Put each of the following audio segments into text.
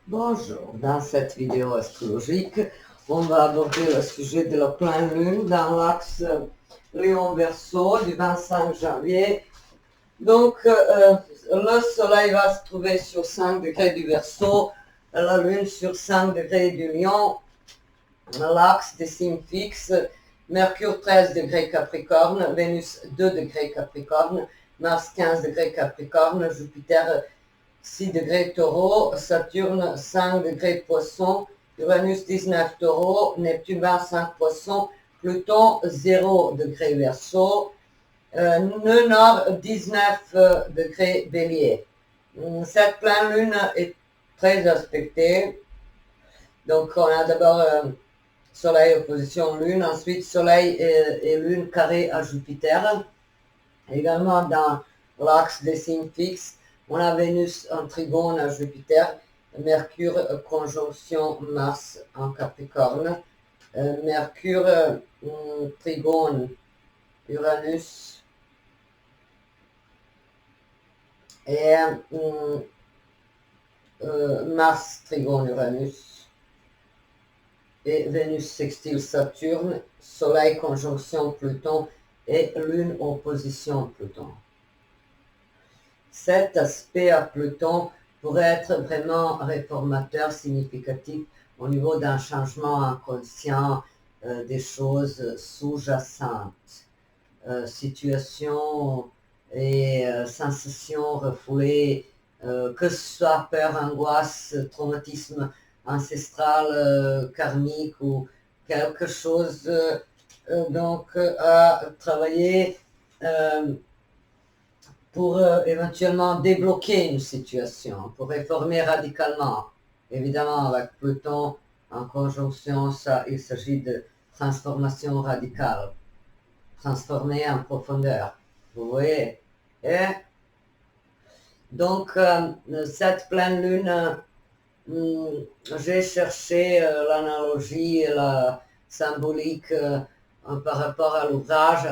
Bonjour, dans cette vidéo astrologique, on va aborder le sujet de la pleine lune dans l'axe Lion-Verseau du 25 janvier. Donc, le soleil va se trouver sur 5 degrés du Verseau, la lune sur 5 degrés du Lion, l'axe des signes fixes, Mercure 13 degrés Capricorne, Vénus 2 degrés Capricorne, Mars 15 degrés Capricorne, Jupiter 6 degrés Taureau, Saturne 5 degrés Poisson, Uranus 19 Taureau, Neptune 25 Poisson, Pluton 0 degrés Verseau, nœud nord 19 degrés Bélier. Cette pleine lune est très aspectée. Donc on a d'abord Soleil opposition Lune, ensuite Soleil et Lune carré à Jupiter. Également dans l'axe des signes fixes, on a Vénus en trigone à Jupiter, Mercure conjonction Mars en Capricorne, Mercure trigone Uranus et Mars trigone Uranus et Vénus sextile Saturne, Soleil conjonction Pluton et Lune opposition Pluton. Cet aspect à Pluton pourrait être vraiment réformateur, significatif au niveau d'un changement inconscient des choses sous-jacentes, situations et sensations refoulées, que ce soit peur, angoisse, traumatisme ancestral, karmique ou quelque chose donc à travailler pour éventuellement débloquer une situation, pour réformer radicalement. Évidemment, avec Pluton en conjonction, il s'agit de transformation radicale, transformer en profondeur. Vous voyez? Et donc, cette pleine lune, j'ai cherché l'analogie et la symbolique par rapport à l'ouvrage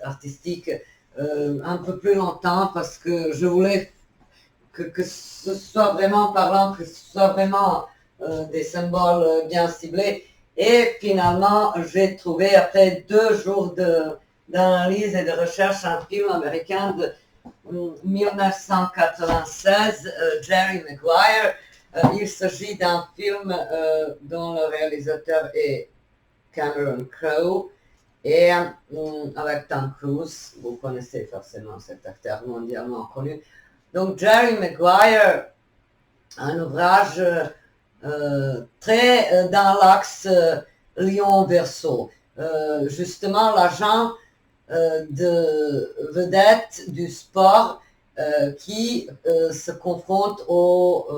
artistique un peu plus longtemps parce que je voulais que ce soit vraiment parlant, que ce soit vraiment des symboles bien ciblés. Et finalement, j'ai trouvé, après 2 jours d'analyse et de recherche, un film américain de 1996, Jerry Maguire. Il s'agit d'un film dont le réalisateur est Cameron Crowe et avec Tom Cruise. Vous connaissez forcément cet acteur mondialement connu. Donc Jerry Maguire, un ouvrage très dans l'axe Lion-Verseau. Justement, l'agent de vedette du sport qui se confronte aux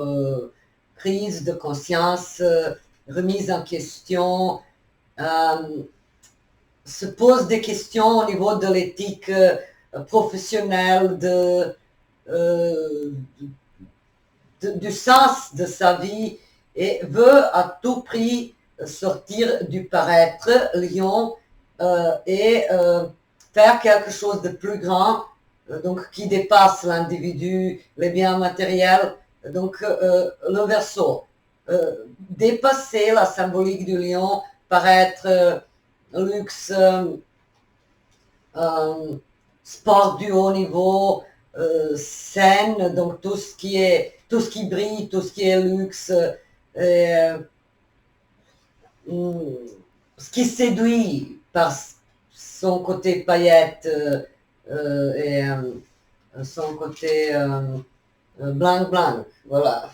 prises de conscience, remise en question, se pose des questions au niveau de l'éthique professionnelle, du sens de sa vie et veut à tout prix sortir du paraître lion et faire quelque chose de plus grand, donc qui dépasse l'individu, les biens matériels, donc le Verseau. Dépasser la symbolique du lion, paraître luxe, sport du haut niveau, scène, donc tout ce qui brille, tout ce qui est luxe, ce qui séduit par son côté paillette et son côté blanc, voilà.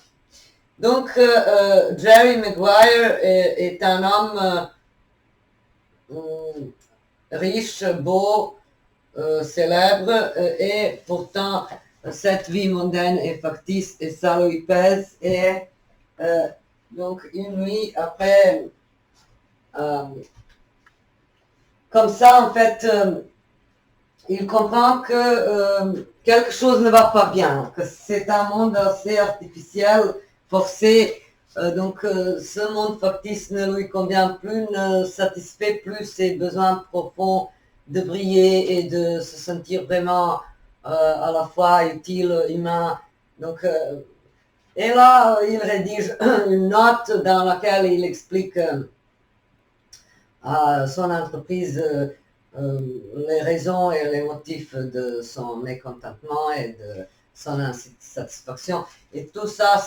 Donc Jerry Maguire est un homme riche, beau, célèbre, et pourtant cette vie mondaine est factice et ça lui pèse. Et donc une nuit après, comme ça en fait, il comprend que quelque chose ne va pas bien, que c'est un monde assez artificiel, forcé. Donc ce monde factice ne lui convient plus, ne satisfait plus ses besoins profonds de briller et de se sentir vraiment à la fois utile, humain. Donc Et là, il rédige une note dans laquelle il explique à son entreprise les raisons et les motifs de son mécontentement et de son insatisfaction. Et tout ça,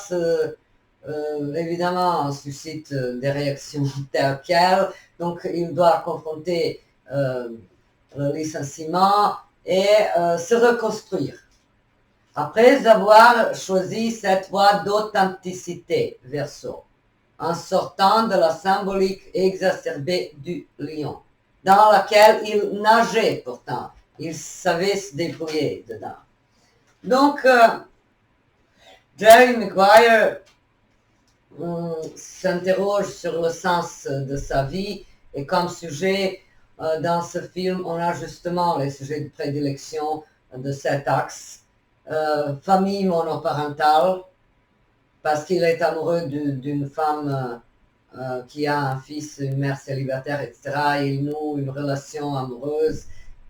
évidemment, suscite des réactions telles quelles. Donc, il doit confronter le licenciement et se reconstruire. Après avoir choisi cette voie d'authenticité, Verseau, en sortant de la symbolique exacerbée du lion, dans laquelle il nageait pourtant, il savait se débrouiller dedans. Donc, Jerry Maguire s'interroge sur le sens de sa vie et comme sujet dans ce film, on a justement les sujets de prédilection de cet axe. Famille monoparentale, parce qu'il est amoureux d'une femme qui a un fils, une mère célibataire, etc. Il noue une relation amoureuse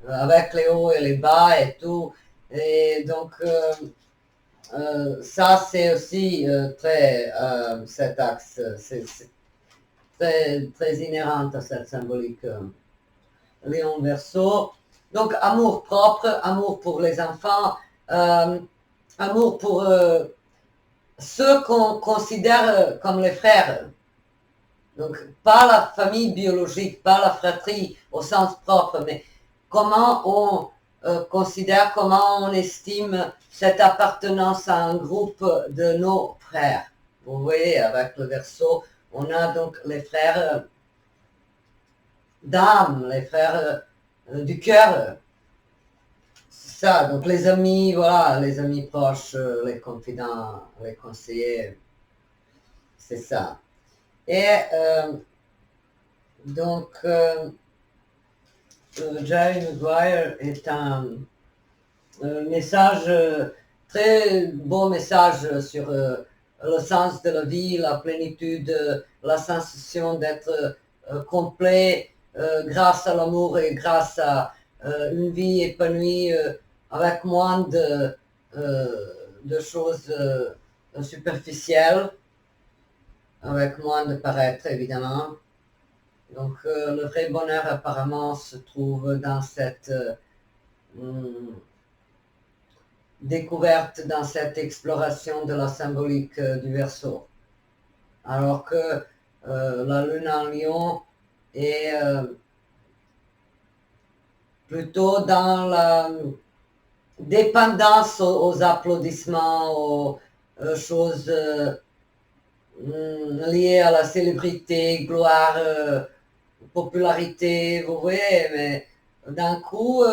avec les hauts et les bas et tout. Et donc, ça, c'est aussi très, cet axe, c'est très, très inhérent à cette symbolique Lion Verseau. Donc, amour propre, amour pour les enfants, amour pour ceux qu'on considère comme les frères. Donc, pas la famille biologique, pas la fratrie au sens propre, mais comment on considère, comment on estime cette appartenance à un groupe de nos frères. Vous voyez, avec le Verseau, on a donc les frères d'âme, les frères du cœur. Ça, donc les amis, voilà, les amis proches, les confidents, les conseillers, c'est ça. Et donc, Jerry Maguire est un message, très beau message sur le sens de la vie, la plénitude, la sensation d'être complet grâce à l'amour et grâce à une vie épanouie avec moins de choses superficielles, avec moins de paraître évidemment. Donc le vrai bonheur apparemment se trouve dans cette découverte, dans cette exploration de la symbolique du Verseau. Alors que la lune en lion est plutôt dans la dépendance aux applaudissements, aux choses liées à la célébrité, gloire, popularité, vous voyez, mais d'un coup,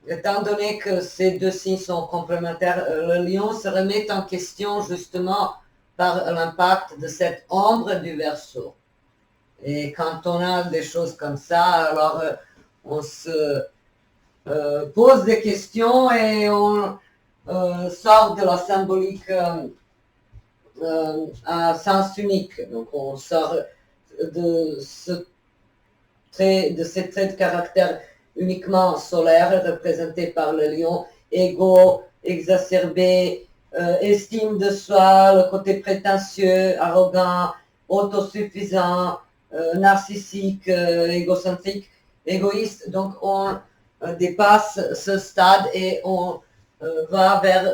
étant donné que ces deux signes sont complémentaires, le lion se remet en question justement par l'impact de cette ombre du Verseau. Et quand on a des choses comme ça, alors on se pose des questions et on sort de la symbolique à sens unique. Donc on sort de ces traits de caractère uniquement solaire représentés par le lion, égo, exacerbé, estime de soi, le côté prétentieux, arrogant, autosuffisant, narcissique, égocentrique, égoïste. Donc on dépasse ce stade et on va vers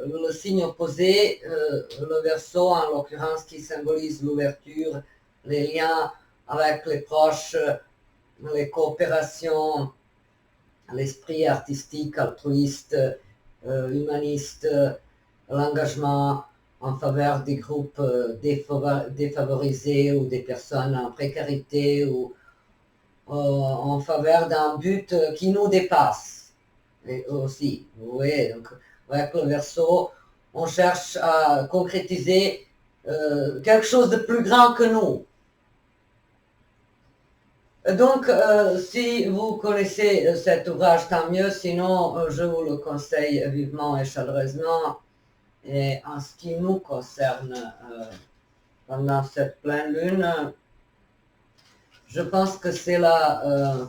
le signe opposé, le Verseau en l'occurrence qui symbolise l'ouverture, les liens avec les proches, les coopérations, l'esprit artistique, altruiste, humaniste, l'engagement en faveur des groupes défavorisés ou des personnes en précarité ou en faveur d'un but qui nous dépasse. Et aussi, vous voyez, donc avec le Verseau, on cherche à concrétiser quelque chose de plus grand que nous. Donc, si vous connaissez cet ouvrage, tant mieux, sinon je vous le conseille vivement et chaleureusement. Et en ce qui nous concerne, pendant cette pleine lune, je pense que c'est la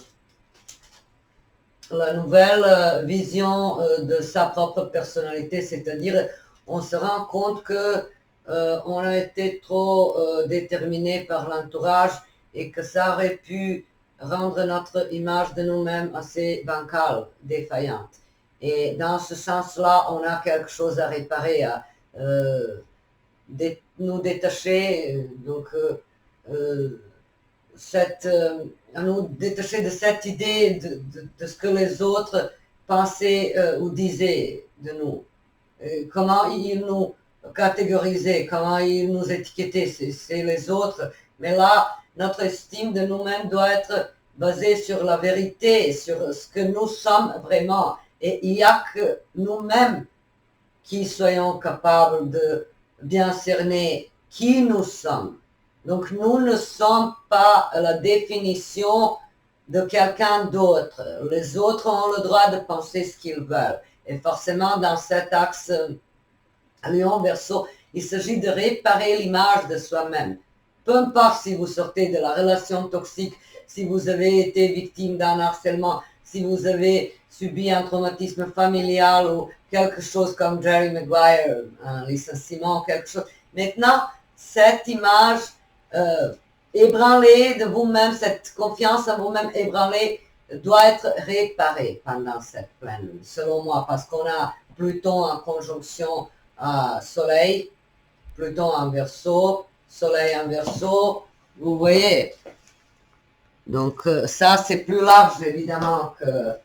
nouvelle vision de sa propre personnalité, c'est-à-dire on se rend compte que on a été trop déterminé par l'entourage et que ça aurait pu rendre notre image de nous-mêmes assez bancale, défaillante. Et dans ce sens-là, on a quelque chose à réparer, à nous détacher, à nous détacher de cette idée de ce que les autres pensaient ou disaient de nous. Comment ils nous catégorisaient, comment ils nous étiquetaient, c'est les autres. Mais là, notre estime de nous-mêmes doit être basée sur la vérité, sur ce que nous sommes vraiment. Et il n'y a que nous-mêmes qui soyons capables de bien cerner qui nous sommes. Donc nous ne sommes pas la définition de quelqu'un d'autre. Les autres ont le droit de penser ce qu'ils veulent. Et forcément, dans cet axe Lion-Verseau, il s'agit de réparer l'image de soi-même. Peu importe si vous sortez de la relation toxique, si vous avez été victime d'un harcèlement, si vous avez subi un traumatisme familial ou quelque chose comme Jerry Maguire, un licenciement, quelque chose. Maintenant, cette image ébranlée de vous-même, cette confiance en vous-même ébranlée, doit être réparée pendant cette pleine lune, selon moi, parce qu'on a Pluton en conjonction à Soleil, Pluton en Verseau, Soleil en Verseau, vous voyez. Donc ça, c'est plus large, évidemment, que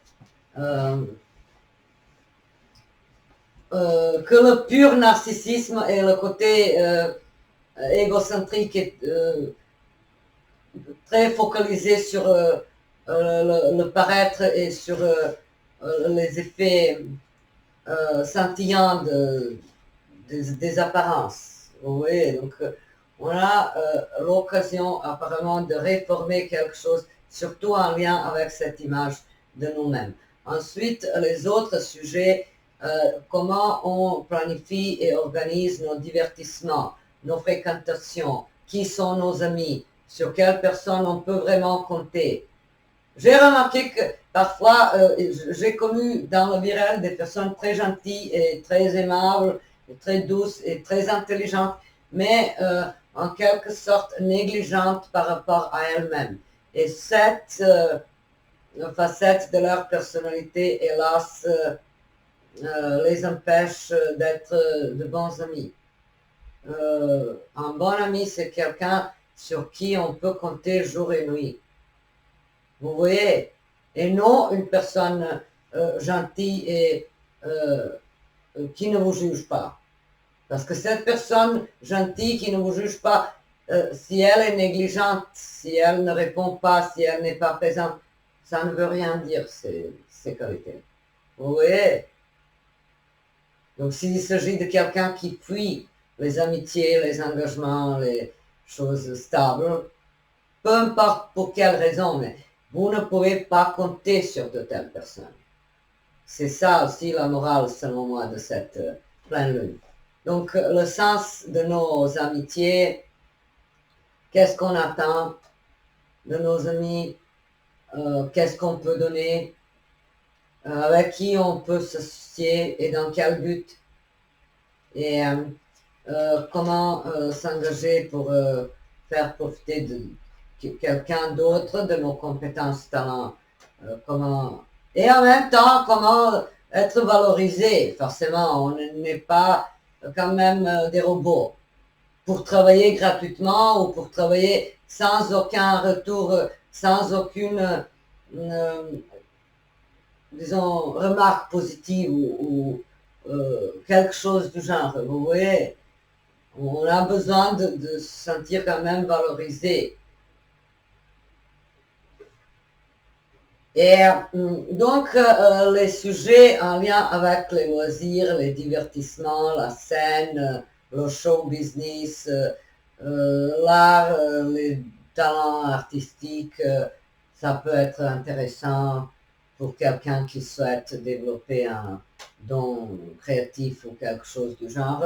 le pur narcissisme et le côté égocentrique et très focalisé sur le paraître et sur les effets scintillants des apparences. Vous voyez, donc on a l'occasion apparemment de réformer quelque chose, surtout en lien avec cette image de nous-mêmes. Ensuite, les autres sujets, comment on planifie et organise nos divertissements, nos fréquentations, qui sont nos amis, sur quelles personnes on peut vraiment compter. J'ai remarqué que parfois, j'ai connu dans le viral des personnes très gentilles et très aimables, et très douces et très intelligentes, mais en quelque sorte négligentes par rapport à elles-mêmes. Et cette facette de leur personnalité, hélas, les empêche d'être de bons amis. Un bon ami, c'est quelqu'un sur qui on peut compter jour et nuit. Vous voyez, et non une personne gentille et qui ne vous juge pas. Parce que cette personne gentille qui ne vous juge pas, si elle est négligente, si elle ne répond pas, si elle n'est pas présente, ça ne veut rien dire, ces qualités. Vous voyez? Donc s'il s'agit de quelqu'un qui fuit les amitiés, les engagements, les choses stables, peu importe pour quelle raison, mais vous ne pouvez pas compter sur de telles personnes. C'est ça aussi la morale, selon moi, de cette pleine lune. Donc, le sens de nos amitiés, qu'est-ce qu'on attend de nos amis, qu'est-ce qu'on peut donner, avec qui on peut s'associer et dans quel but, et comment s'engager pour faire profiter de quelqu'un d'autre de nos compétences, talents, comment... Et en même temps, comment être valorisé. Forcément, on n'est pas quand même des robots. Pour travailler gratuitement ou pour travailler sans aucun retour, sans aucune, disons, remarque positive ou quelque chose du genre. Vous voyez, on a besoin de se sentir quand même valorisé. Et donc, les sujets en lien avec les loisirs, les divertissements, la scène, le show business, l'art, les talents artistiques, ça peut être intéressant pour quelqu'un qui souhaite développer un don créatif ou quelque chose du genre.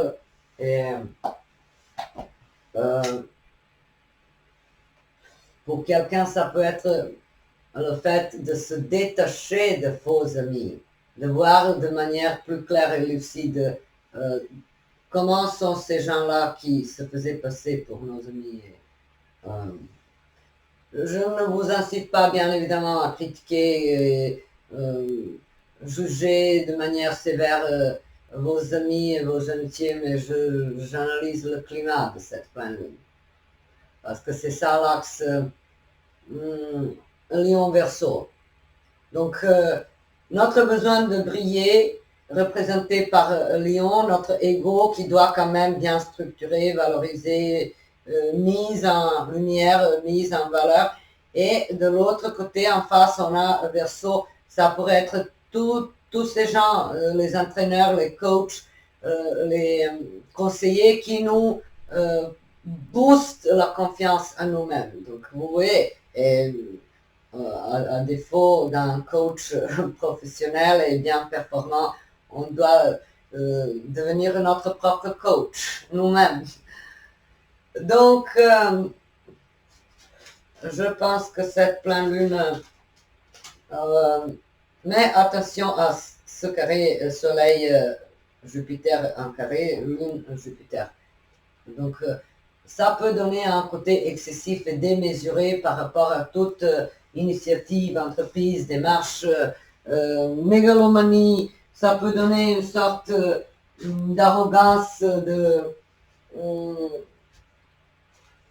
Et pour quelqu'un, ça peut être le fait de se détacher de faux amis, de voir de manière plus claire et lucide comment sont ces gens-là qui se faisaient passer pour nos amis. Je ne vous incite pas, bien évidemment, à critiquer et juger de manière sévère vos amis et vos amitiés, mais j'analyse le climat de cette pleine lune. Parce que c'est ça l'axe Lion-Verseau. Donc, notre besoin de briller, représenté par Lion, notre ego qui doit quand même bien structurer, valoriser, mise en lumière, mise en valeur. Et de l'autre côté, en face, on a Verseau. Ça pourrait être tous ces gens, les entraîneurs, les coachs, les conseillers qui nous boostent la confiance en nous-mêmes. Donc, vous voyez, à défaut d'un coach professionnel et bien performant, on doit devenir notre propre coach, nous-mêmes. Donc, je pense que cette pleine lune met attention à ce carré Soleil-Jupiter en carré, Lune-Jupiter. Donc, ça peut donner un côté excessif et démesuré par rapport à toute initiative, entreprise, démarche, mégalomanie. Ça peut donner une sorte d'arrogance, de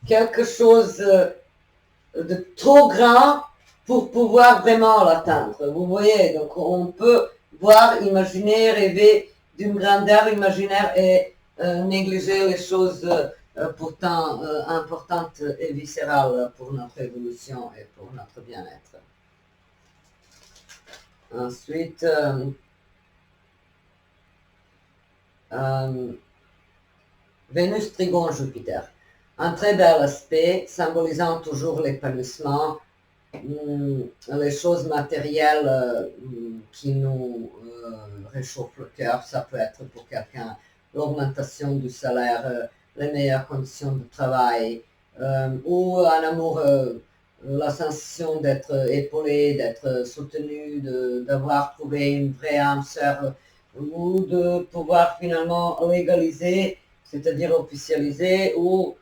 quelque chose de trop grand pour pouvoir vraiment l'atteindre. Vous voyez, donc on peut voir, imaginer, rêver d'une grandeur imaginaire et négliger les choses pourtant importantes et viscérales pour notre évolution et pour notre bien-être. Ensuite, Vénus Trigone Jupiter. Un très bel aspect, symbolisant toujours l'épanouissement, les choses matérielles qui nous réchauffent le cœur. Ça peut être pour quelqu'un l'augmentation du salaire, les meilleures conditions de travail, ou un amour, la sensation d'être épaulé, d'être soutenu, d'avoir trouvé une vraie âme sœur, ou de pouvoir finalement légaliser, c'est-à-dire officialiser, ou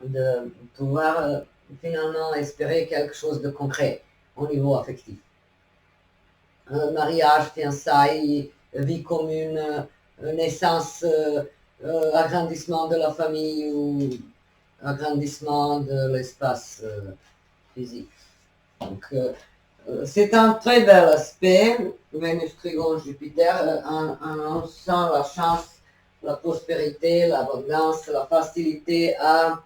de pouvoir finalement espérer quelque chose de concret au niveau affectif. Mariage, fiançailles, vie commune, naissance, agrandissement de la famille ou agrandissement de l'espace physique. Donc, c'est un très bel aspect, Vénus Trigone Jupiter, on sent la chance, la prospérité, l'abondance, la facilité à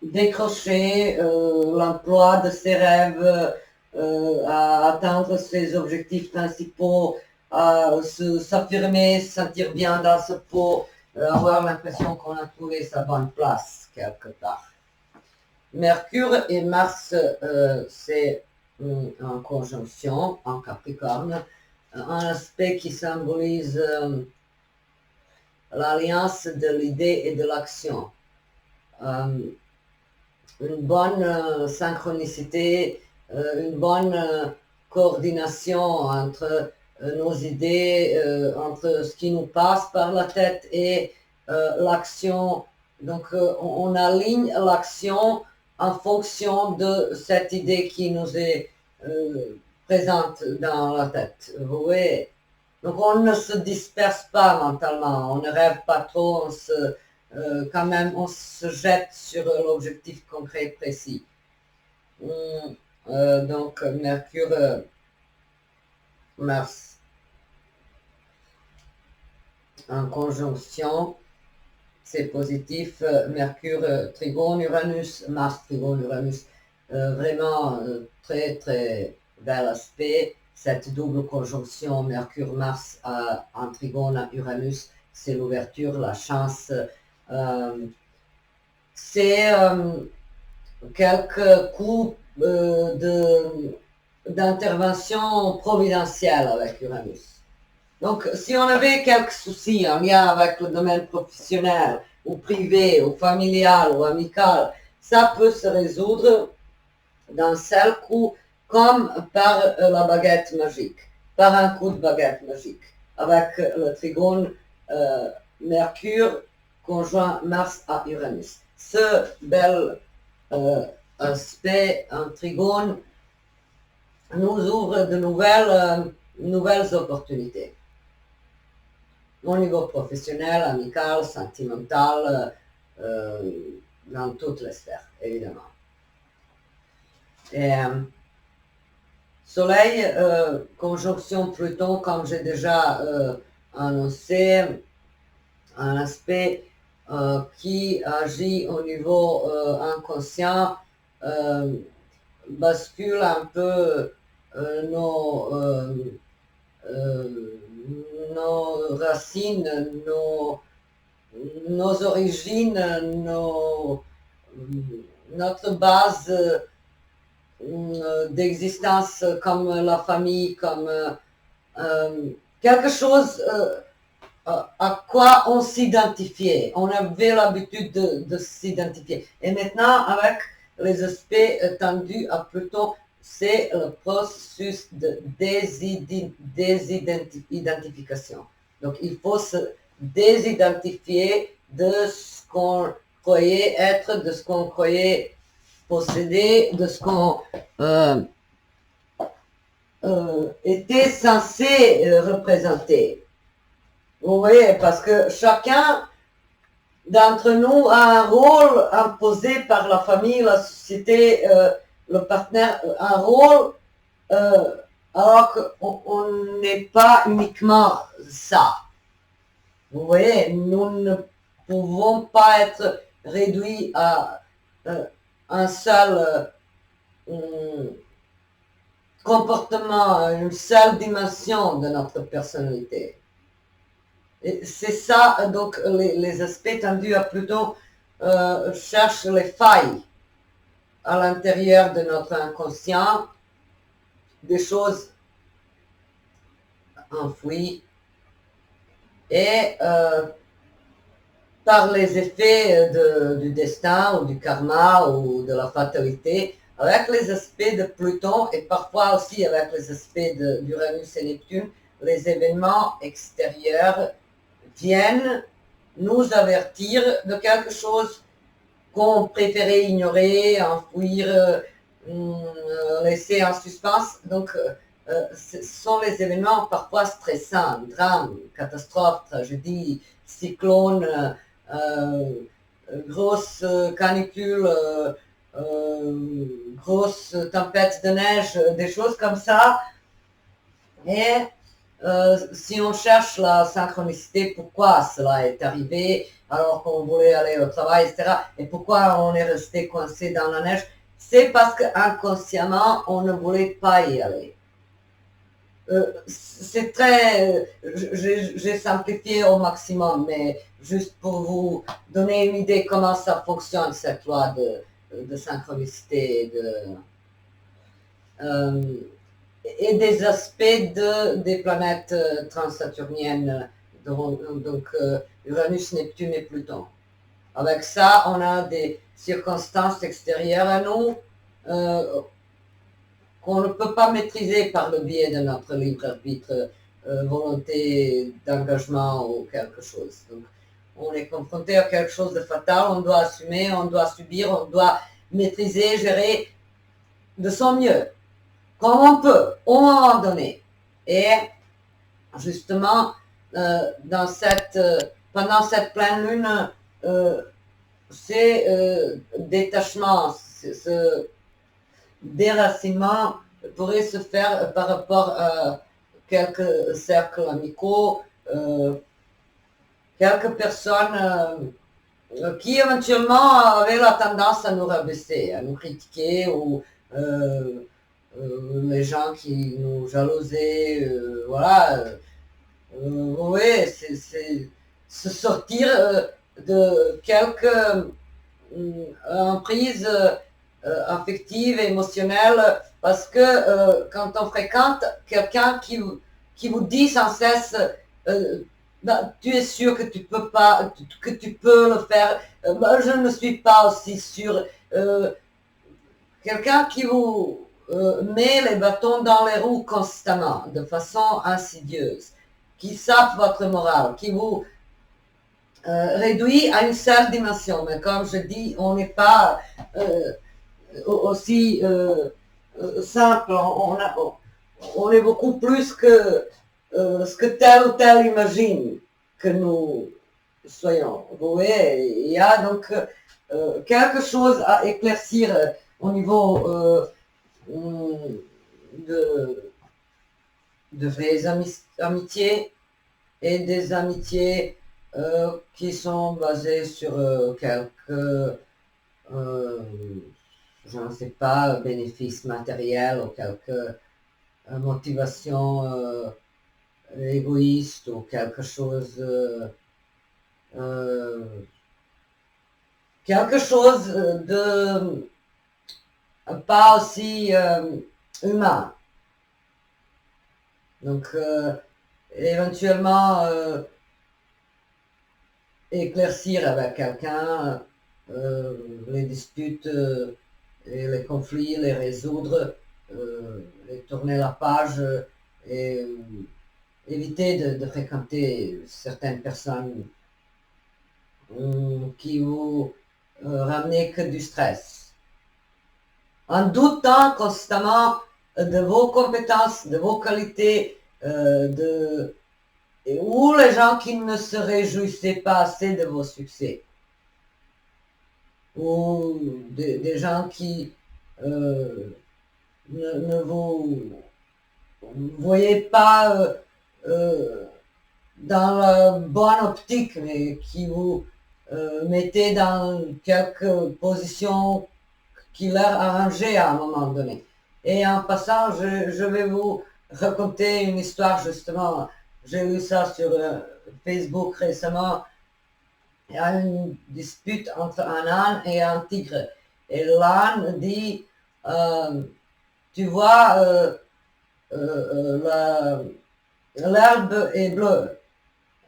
décrocher l'emploi de ses rêves, à atteindre ses objectifs principaux, à s'affirmer, se sentir bien dans sa peau, avoir l'impression qu'on a trouvé sa bonne place quelque part. Mercure et Mars, c'est en conjonction, en Capricorne, un aspect qui symbolise l'alliance de l'idée et de l'action. Une bonne synchronicité, une bonne coordination entre nos idées, entre ce qui nous passe par la tête et l'action. Donc on aligne l'action en fonction de cette idée qui nous est présente dans la tête. Vous voyez? Donc on ne se disperse pas mentalement, on ne rêve pas trop, quand même on se jette sur l'objectif concret précis. Donc Mercure, Mars en conjonction, c'est positif. Mercure Trigone Uranus, Mars Trigone Uranus, vraiment très très bel aspect. Cette double conjonction Mercure-Mars en Trigone à Uranus, c'est l'ouverture, la chance. C'est quelques coups d'intervention providentielle avec Uranus. Donc, si on avait quelques soucis en lien avec le domaine professionnel, ou privé, ou familial, ou amical, ça peut se résoudre d'un seul coup, comme par la baguette magique. par un coup de baguette magique, avec le trigone Mercure conjoint Mars à Uranus. Ce bel aspect en trigone nous ouvre de nouvelles opportunités au niveau professionnel, amical, sentimental, dans toutes les sphères, évidemment. Et Soleil, conjonction Pluton, comme j'ai déjà annoncé, un aspect qui agit au niveau inconscient, bascule un peu nos racines, nos origines, notre base d'existence comme la famille, comme quelque chose à quoi on s'identifiait. On avait l'habitude de s'identifier. Et maintenant, avec les aspects tendus à Pluton, c'est le processus de désidentification. Donc, il faut se désidentifier de ce qu'on croyait être, de ce qu'on croyait posséder, de ce qu'on était censé représenter. Vous voyez, parce que chacun d'entre nous a un rôle imposé par la famille, la société, le partenaire, un rôle, alors qu'on n'est pas uniquement ça. Vous voyez, nous ne pouvons pas être réduits à un seul comportement, une seule dimension de notre personnalité. C'est ça, donc les aspects tendus à Pluton cherchent les failles à l'intérieur de notre inconscient, des choses enfouies, et par les effets du destin ou du karma ou de la fatalité, avec les aspects de Pluton et parfois aussi avec les aspects d'Uranus et Neptune, les événements extérieurs viennent nous avertir de quelque chose qu'on préférait ignorer, enfouir, laisser en suspens. Donc, ce sont les événements parfois stressants, drames, catastrophes, tragédies, cyclones, grosses canicules, grosses tempêtes de neige, des choses comme ça. Et si on cherche la synchronicité, pourquoi cela est arrivé alors qu'on voulait aller au travail, etc., et pourquoi on est resté coincé dans la neige, c'est parce qu'inconsciemment, on ne voulait pas y aller. C'est très... j'ai simplifié au maximum, mais juste pour vous donner une idée comment ça fonctionne, cette loi de synchronicité, et des aspects des planètes transsaturniennes, donc Uranus, Neptune et Pluton. Avec ça, on a des circonstances extérieures à nous qu'on ne peut pas maîtriser par le biais de notre libre arbitre, volonté d'engagement ou quelque chose. Donc, on est confronté à quelque chose de fatal, on doit assumer, on doit subir, on doit maîtriser, gérer de son mieux, comme on peut, au moment donné. Et justement, pendant cette pleine lune, ces détachements, ce déracinement pourrait se faire par rapport à quelques cercles amicaux, quelques personnes qui éventuellement avaient la tendance à nous rabaisser, à nous critiquer, ou les gens qui nous jalousaient, voilà. Oui, c'est se sortir de quelques emprises affectives, émotionnelles, parce que quand on fréquente quelqu'un qui vous dit sans cesse bah, tu es sûr que tu peux pas, que tu peux le faire, bah, je ne suis pas aussi sûr. Quelqu'un qui vous met les bâtons dans les roues constamment, de façon insidieuse, qui sape votre morale, qui vous réduit à une seule dimension. Mais comme je dis, on n'est pas aussi simple, on est beaucoup plus que ce que tel ou tel imagine que nous soyons. Vous voyez, il y a donc quelque chose à éclaircir au niveau de vraies amitiés et des amitiés qui sont basées sur quelques, je ne sais pas, bénéfices matériels ou quelques motivations égoïstes ou quelque chose de pas aussi humain. Donc, éventuellement, éclaircir avec quelqu'un les disputes et les conflits, les résoudre, et tourner la page et éviter de fréquenter certaines personnes qui vous ramenent que du stress. En doutant constamment de vos compétences, de vos qualités, ou les gens qui ne se réjouissaient pas assez de vos succès, ou des gens qui ne vous voyaient pas dans la bonne optique, mais qui vous mettaient dans quelques positions qui leur arrangeaient à un moment donné. Et en passant, je vais vous raconter une histoire justement. J'ai lu ça sur Facebook récemment. Il y a une dispute entre un âne et un tigre. Et l'âne dit, tu vois, l'herbe est bleue.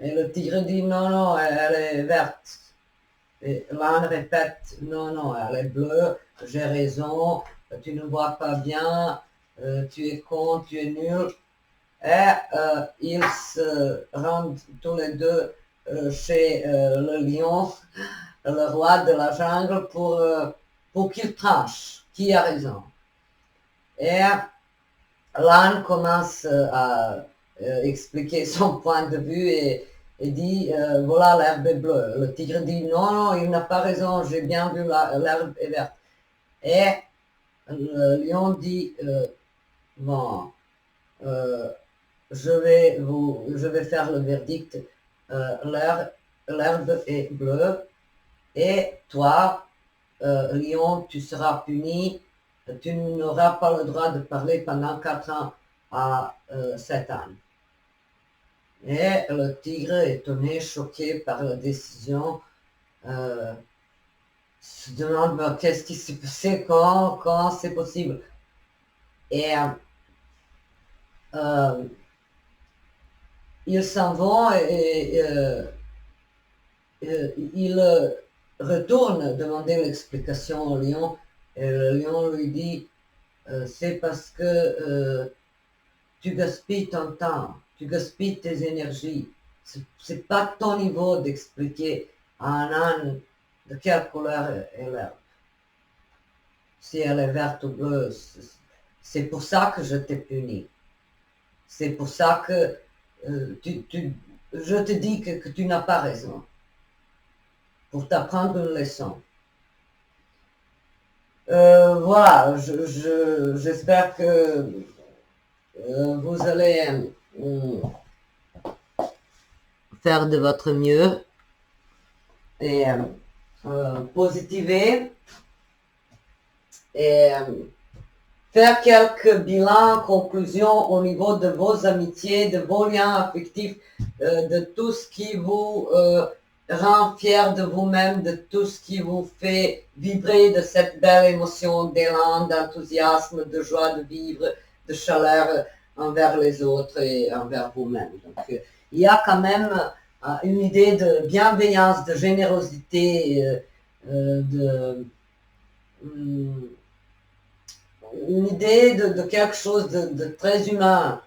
Et le tigre dit, non, non, elle est verte. Et l'âne répète, non, non, elle est bleue, j'ai raison, tu ne vois pas bien, tu es con, tu es nul. Et ils se rendent tous les deux chez le lion, le roi de la jungle, pour qu'il tranche qui a raison. Et l'âne commence à expliquer son point de vue et dit voilà, l'herbe est bleue. Le tigre dit non, non, il n'a pas raison, j'ai bien vu, l'herbe est verte. Et le lion dit bon, je vais faire le verdict, l'herbe est bleue et toi, lion, tu seras puni, tu n'auras pas le droit de parler pendant 4 ans à cet âne. Et le tigre, étonné, choqué par la décision, se demande qu'est-ce qui s'est passé, quand c'est possible. Et ils s'en vont et il retourne demander l'explication au lion. Et le lion lui dit, c'est parce que tu gaspilles ton temps, tu gaspilles tes énergies. C'est pas ton niveau d'expliquer à un âne de quelle couleur est l'herbe. Si elle est verte ou bleue, c'est pour ça que je t'ai puni. C'est pour ça que je te dis que tu n'as pas raison. Pour t'apprendre une leçon. Voilà, j'espère que vous allez faire de votre mieux et positiver et faire quelques bilans, conclusions au niveau de vos amitiés, de vos liens affectifs, de tout ce qui vous rend fier de vous-même, de tout ce qui vous fait vibrer de cette belle émotion d'élan, d'enthousiasme, de joie de vivre, de chaleur envers les autres et envers vous-même. Donc, il y a quand même une idée de bienveillance, de générosité, une idée de quelque chose de très humain,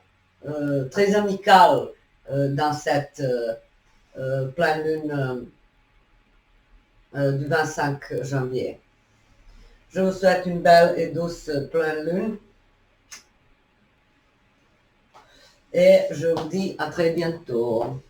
très amical dans cette pleine lune du 25 janvier. Je vous souhaite une belle et douce pleine lune et je vous dis à très bientôt.